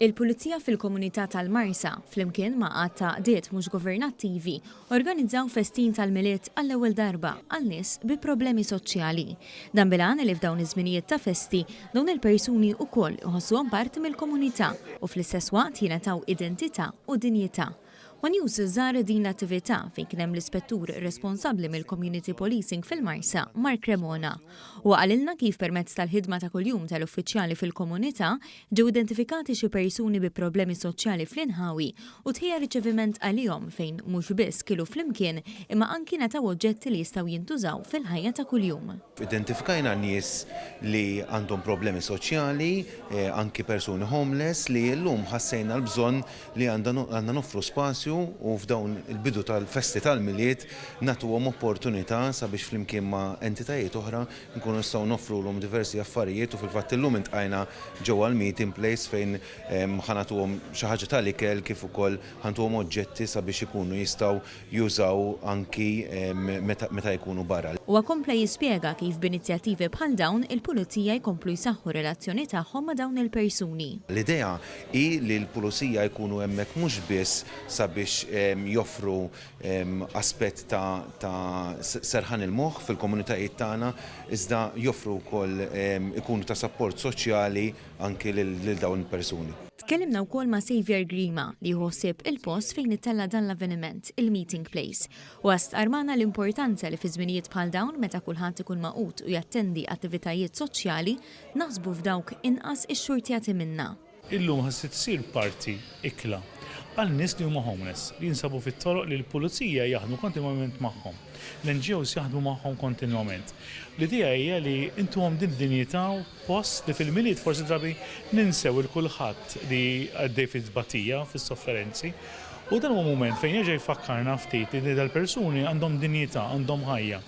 Il-Pulizija fil-Komunità tal-Marsa, flimkien ma' qatt ta' qdiet mhux governattivi, organizzaw festin tal-miliet għall-ewwel darba għal nies bi problemi soċjali. Dan bilan li f'dawn iż-żminijiet ta' festi dawn il-persuni wkoll iħossuhom parti mill-komunità u fl-istess waqt jingħataw identità u dinjità. News żar din l-attività fejn kien hemm l-ispettur responsabbli mill-Community Policing fil-Marsa, Mark Remona, u qalilna kif permezz tal-ħidma ta' kuljum tal-uffiċjali fil-komunità ġew identifikati xi persuni bi problemi soċjali fl-inħawi u tħejja riċeviment għalihom fejn mhux biss kienu flimkien imma anki nataw oġġetti li jistgħu jintużaw fil-ħajja ta' kuljum. Identifikajna nies li għandhom problemi soċjali, anki persuni homeless li llum ħassejna l-bżonn li għandna noffru spazju u f'dawn il-bidu tal-festi tal-miliet nagħtuhom opportunità sabiex flimkien ma' entitajiet oħra nkunu nistgħu noffrulhom diversi affarijiet u fil-fatt illum intqajna ġewwa l-meeting place fejn ħanatuhom xi ħaġa tal-ikel kif ukoll ħantuhom oġġetti sabiex ikunu jistgħu jużaw anki meta jkunu barra. Huwa kompla jispjega kif b'inizjattivi bħal dawn il-pulizija jkomplu jsaħħu relazzjoni tagħhom ma' dawn il-persuni. L-idea hi li l-pulizija jkunu hemmhekk mhux biss sabiex joffru aspett ta' serħan il-moħħ fil-komunitajiet tagħna, iżda joffru wkoll ikunu ta' support soċjali anke lil dawn il-persuni. Tkellimna wkoll ma' Xavier Grima li jħossib il-post fejn ittella dan l-avveniment, il-meeting place. U armana l-importanza li fi żminijiet bħal dawn meta kulħadd ikun maqut u jattendi attivitajiet soċjali naħsbu f'dawk inqas ix-xurtjati minnha. Illum ħassit tsir parti ikla għal nies li huma homeless li jinsabu fit-toroq li l-pulizija jaħdmu kontinwament magħhom. L-NGOs jaħdmu magħhom kontinwament. L-idea hija li intuhom din dinjità post li fil-miliet forsi drabi ninsew il-kulħadd li għaddej fit-tbatija, fis-sofferenzi. U dan huwa mument fejn jerġa' jfakkarna ftit li dal-persuni għandhom dinjità, għandhom ħajja.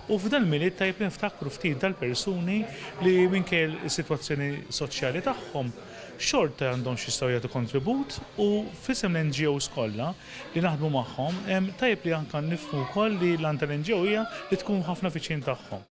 U f'dan miliet tajb niftakru ftit dal-persuni li minkejja is-sitwazzjoni soċjali tagħhom xorta għandhom xi jistgħu jagħtu kontribut u f'isem l-NGOs kollha li naħdmu magħhom tajb li anke nifhmu wkoll li l-għan tal-NGO hija li tkun ħafna fiċin tagħhom.